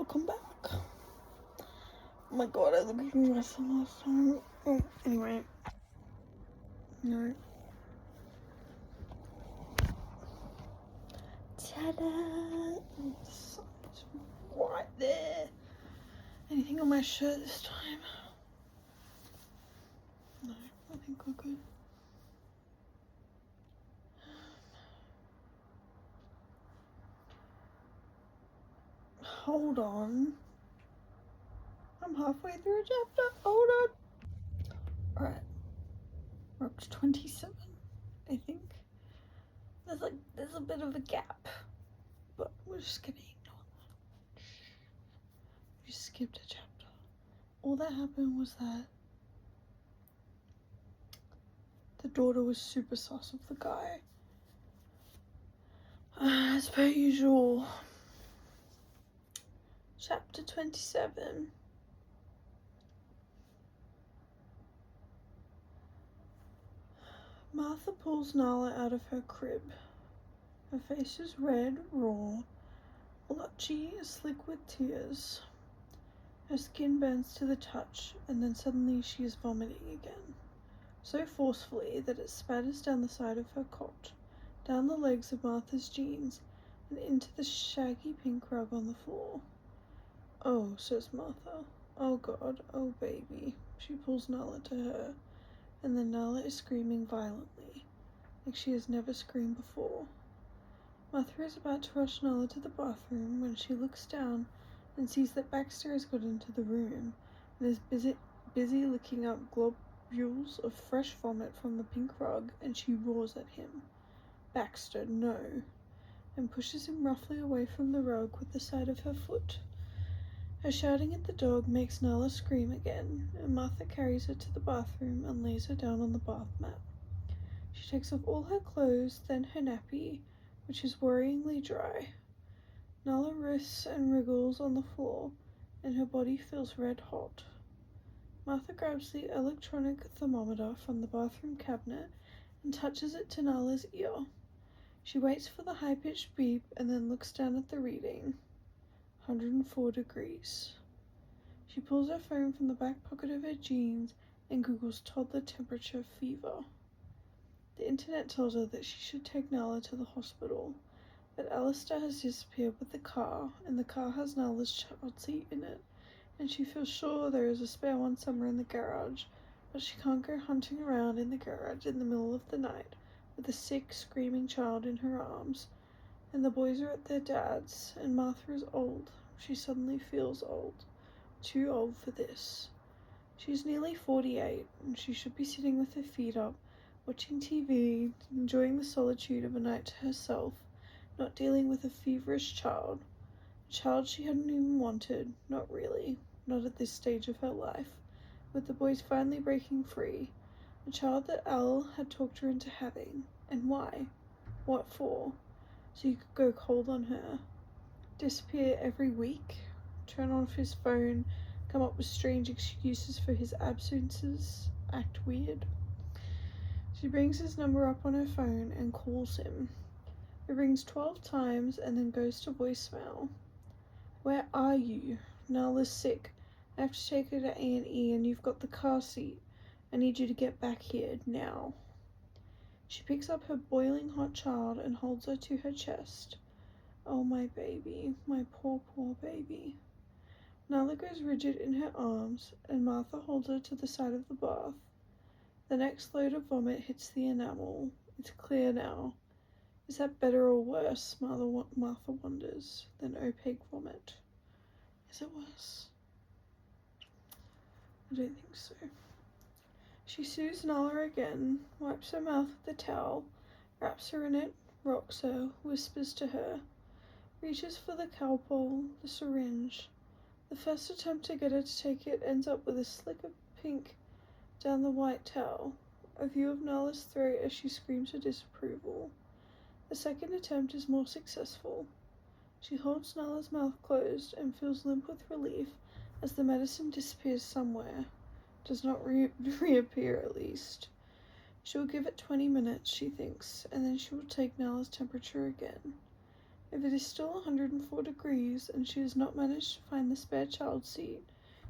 welcome back. Oh my god, I looked at myself last time. Oh, anyway. No. Ta-da! It's right there. Anything on my shirt this time? No, I think we're good. Hold on. I'm halfway through a chapter. Hold on. Alright. We're up to 27, I think. There's a bit of a gap. But we're just gonna ignore that. We skipped a chapter. All that happened was that the daughter was super sus of the guy. As per usual. Chapter 27. Martha pulls Nala out of her crib. Her face is red, raw, blotchy, slick with tears. Her skin bends to the touch, and then suddenly she is vomiting again, so forcefully that it spatters down the side of her cot, down the legs of Martha's jeans, and into the shaggy pink rug on the floor. Oh, says Martha. Oh God, oh baby. She pulls Nala to her, and then Nala is screaming violently, like she has never screamed before. Martha is about to rush Nala to the bathroom when she looks down and sees that Baxter has got into the room and is busy licking up globules of fresh vomit from the pink rug, and she roars at him. Baxter, no, and pushes him roughly away from the rug with the side of her foot. Her shouting at the dog makes Nala scream again, and Martha carries her to the bathroom and lays her down on the bath mat. She takes off all her clothes, then her nappy, which is worryingly dry. Nala wrists and wriggles on the floor, and her body feels red hot. Martha grabs the electronic thermometer from the bathroom cabinet and touches it to Nala's ear. She waits for the high-pitched beep and then looks down at the reading. 104 degrees. She pulls her phone from the back pocket of her jeans and Googles toddler temperature fever. The internet tells her that she should take Nala to the hospital, but Alistair has disappeared with the car, and the car has Nala's child seat in it, and she feels sure there is a spare one somewhere in the garage, but she can't go hunting around in the garage in the middle of the night with a sick, screaming child in her arms, and the boys are at their dad's, and Martha is old. She suddenly feels old. Too old for this. She's nearly 48, and she should be sitting with her feet up, watching TV, enjoying the solitude of a night to herself, not dealing with a feverish child. A child she hadn't even wanted, not really, not at this stage of her life, with the boys finally breaking free. A child that Al had talked her into having. And why? What for? So you could go cold on her, disappear every week, turn off his phone, come up with strange excuses for his absences, act weird. She brings his number up on her phone and calls him. It rings 12 times and then goes to voicemail. Where are you? Nala's sick. I have to take her to A&E, and you've got the car seat. I need you to get back here now. She picks up her boiling hot child and holds her to her chest. Oh, my baby, my poor, poor baby. Nala goes rigid in her arms, and Martha holds her to the side of the bath. The next load of vomit hits the enamel. It's clear now. Is that better or worse, Martha wonders, than opaque vomit? Is it worse? I don't think so. She soothes Nala again, wipes her mouth with the towel, wraps her in it, rocks her, whispers to her, reaches for the Calpol, the syringe. The first attempt to get her to take it ends up with a slick of pink down the white towel, a view of Nala's throat as she screams her disapproval. The second attempt is more successful. She holds Nala's mouth closed and feels limp with relief as the medicine disappears somewhere. Does not reappear, at least. She will give it 20 minutes, she thinks, and then she will take Nala's temperature again. If it is still 104 degrees and she has not managed to find the spare child seat,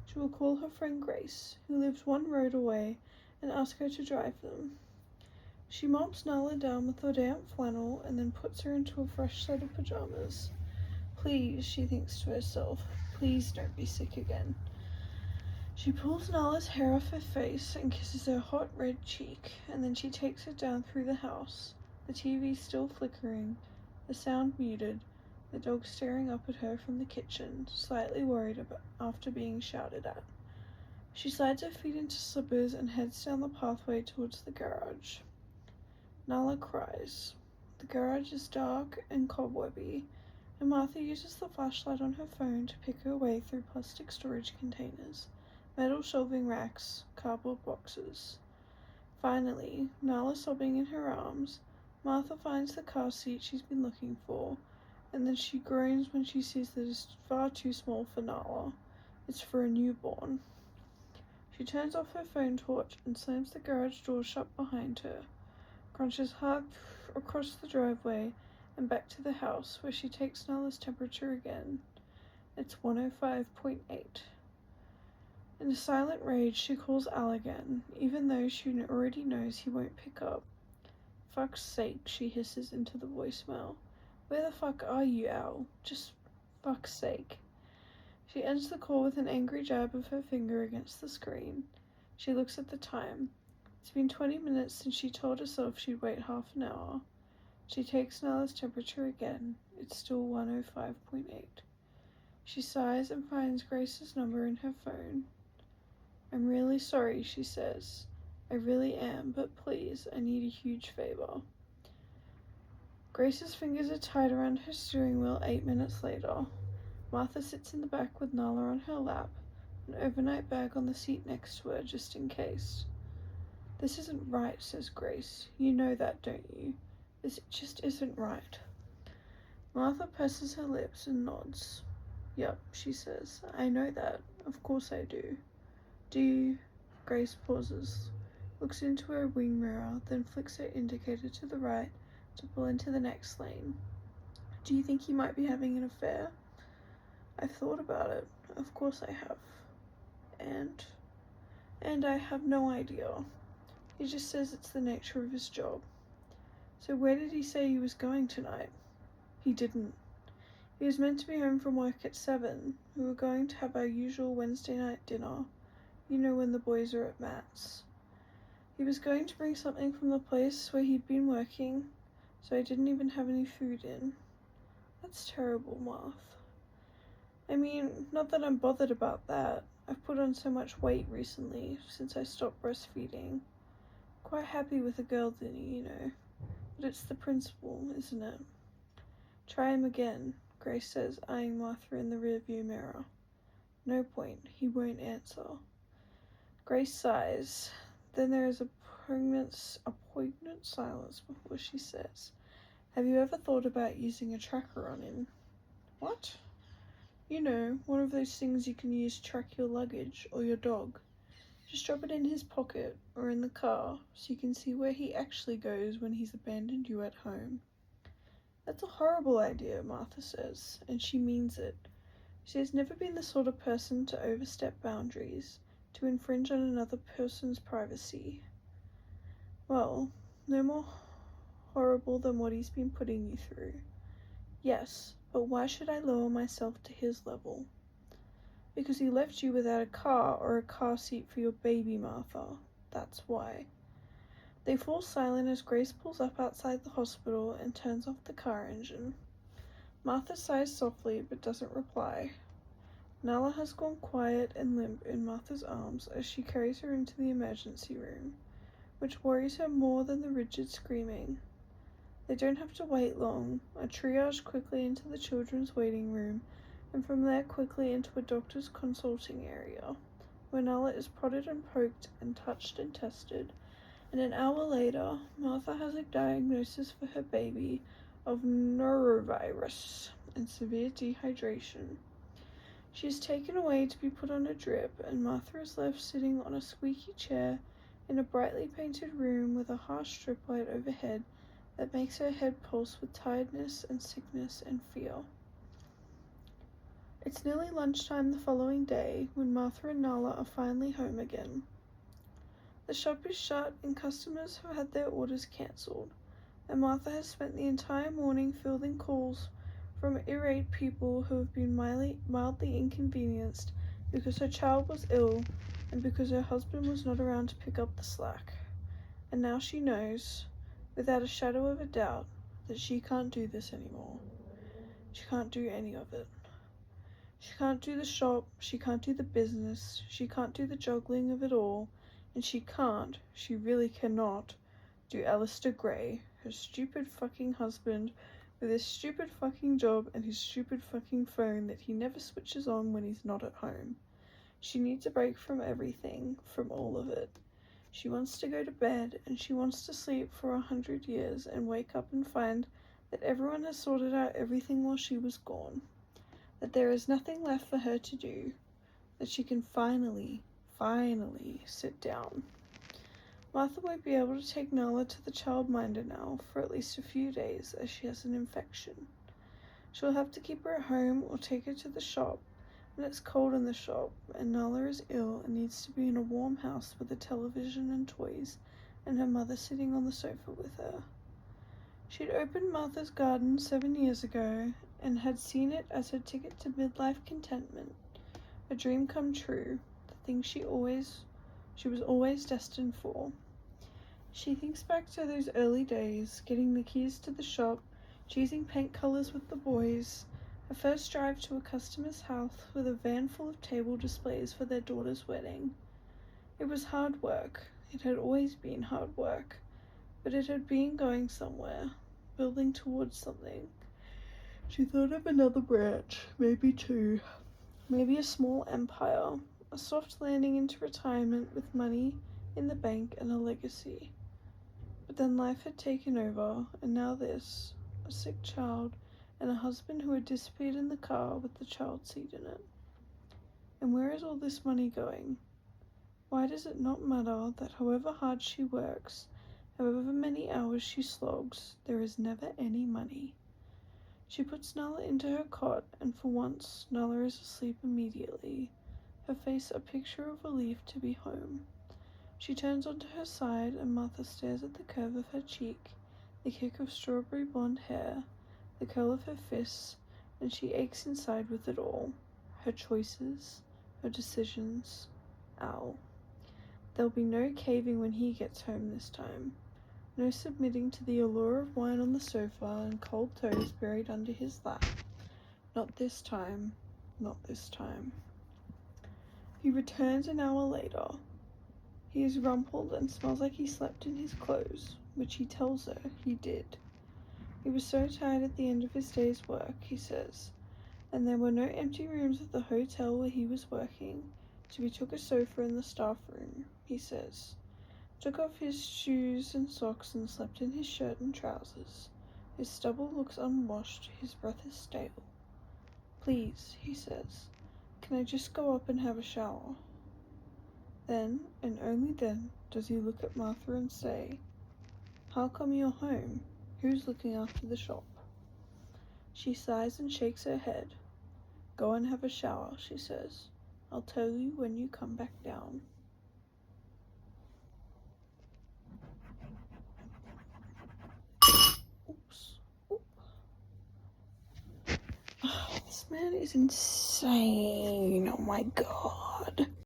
she will call her friend Grace, who lives one road away, and ask her to drive them. She mops Nala down with her damp flannel and then puts her into a fresh set of pajamas. Please, she thinks to herself, please don't be sick again. She pulls Nala's hair off her face and kisses her hot red cheek, and then she takes her down through the house, the TV still flickering, the sound muted, the dog staring up at her from the kitchen, slightly worried after being shouted at. She slides her feet into slippers and heads down the pathway towards the garage. Nala cries. The garage is dark and cobwebby, and Martha uses the flashlight on her phone to pick her way through plastic storage containers, metal shelving racks, cardboard boxes. Finally, Nala sobbing in her arms, Martha finds the car seat she's been looking for, and then she groans when she sees that it's far too small for Nala. It's for a newborn. She turns off her phone torch and slams the garage door shut behind her, crunches hard across the driveway and back to the house, where she takes Nala's temperature again. It's 105.8. In a silent rage, she calls Al again, even though she already knows he won't pick up. Fuck's sake, she hisses into the voicemail. Where the fuck are you, Al? Just fuck's sake. She ends the call with an angry jab of her finger against the screen. She looks at the time. It's been 20 minutes since she told herself she'd wait half an hour. She takes Nala's temperature again. It's still 105.8. She sighs and finds Grace's number in her phone. I'm really sorry, she says. I really am, but please, I need a huge favor. Grace's fingers are tied around her steering wheel 8 minutes later. Martha sits in the back with Nala on her lap, an overnight bag on the seat next to her, just in case. This isn't right, says Grace. You know that, don't you? This just isn't right. Martha presses her lips and nods. Yup, she says. I know that. Of course I do. Do you? Grace pauses, looks into her wing mirror, then flicks her indicator to the right to pull into the next lane. Do you think he might be having an affair? I've thought about it. Of course I have. And I have no idea. He just says it's the nature of his job. So where did he say he was going tonight? He didn't. He was meant to be home from work at 7. We were going to have our usual Wednesday night dinner. You know, when the boys are at Matt's. He was going to bring something from the place where he'd been working, so I didn't even have any food in. That's terrible, Marth. I mean, not that I'm bothered about that. I've put on so much weight recently, since I stopped breastfeeding. Quite happy with a girl dinner, you know. But it's the principle, isn't it? Try him again, Grace says, eyeing Martha in the rearview mirror. No point, he won't answer. Grace sighs. Then there is a poignant silence before she says, have you ever thought about using a tracker on him? What? You know, one of those things you can use to track your luggage or your dog. Just drop it in his pocket or in the car so you can see where he actually goes when he's abandoned you at home. That's a horrible idea, Martha says, and she means it. She has never been the sort of person to overstep boundaries, to infringe on another person's privacy. Well, no more horrible than what he's been putting you through. Yes, but why should I lower myself to his level? Because he left you without a car or a car seat for your baby, Martha. That's why. They fall silent as Grace pulls up outside the hospital and turns off the car engine. Martha sighs softly but doesn't reply. Nala has gone quiet and limp in Martha's arms as she carries her into the emergency room, which worries her more than the rigid screaming. They don't have to wait long. A triage quickly into the children's waiting room, and from there quickly into a doctor's consulting area, where Nala is prodded and poked and touched and tested, and an hour later, Martha has a diagnosis for her baby of norovirus and severe dehydration. She is taken away to be put on a drip, and Martha is left sitting on a squeaky chair in a brightly painted room with a harsh strip light overhead that makes her head pulse with tiredness and sickness and fear. It's nearly lunchtime the following day when Martha and Nala are finally home again. The shop is shut and customers have had their orders cancelled, and Martha has spent the entire morning fielding calls from irate people who have been mildly inconvenienced because her child was ill and because her husband was not around to pick up the slack. And now she knows, without a shadow of a doubt, that she can't do this anymore. She can't do any of it. She can't do the shop, she can't do the business, she can't do the juggling of it all, and she really cannot, do Alistair Gray, her stupid fucking husband, with his stupid fucking job and his stupid fucking phone that he never switches on when he's not at home. She needs a break from everything, from all of it. She wants to go to bed, and she wants to sleep for 100 years and wake up and find that everyone has sorted out everything while she was gone. That there is nothing left for her to do. That she can finally sit down. Martha won't be able to take Nala to the childminder now for at least a few days as she has an infection. She'll have to keep her at home or take her to the shop, and it's cold in the shop, and Nala is ill and needs to be in a warm house with a television and toys, and her mother sitting on the sofa with her. She'd opened Martha's Garden 7 years ago and had seen it as her ticket to midlife contentment, a dream come true, the thing she was always destined for. She thinks back to those early days, getting the keys to the shop, choosing paint colors with the boys, her first drive to a customer's house with a van full of table displays for their daughter's wedding. It was hard work. It had always been hard work, but it had been going somewhere, building towards something. She thought of another branch, maybe two, maybe a small empire, a soft landing into retirement with money in the bank and a legacy. But then life had taken over, and now this, a sick child, and a husband who had disappeared in the car with the child seat in it. And where is all this money going? Why does it not matter that however hard she works, however many hours she slogs, there is never any money? She puts Nala into her cot, and for once Nala is asleep immediately, her face a picture of relief to be home. She turns onto her side, and Martha stares at the curve of her cheek, the kick of strawberry blonde hair, the curl of her fists, and she aches inside with it all. Her choices, her decisions. Al. There'll be no caving when he gets home this time. No submitting to the allure of wine on the sofa and cold toes buried under his lap. Not this time. Not this time. He returns an hour later. He is rumpled and smells like he slept in his clothes, which he tells her he did. He was so tired at the end of his day's work, he says, and there were no empty rooms at the hotel where he was working, so he took a sofa in the staff room, he says, took off his shoes and socks and slept in his shirt and trousers. His stubble looks unwashed, his breath is stale. Please, he says, can I just go up and have a shower? Then, and only then, does he look at Martha and say, how come you're home? Who's looking after the shop? She sighs and shakes her head. Go and have a shower, she says. I'll tell you when you come back down. Oops. Oop. Oh, this man is insane. Oh my god.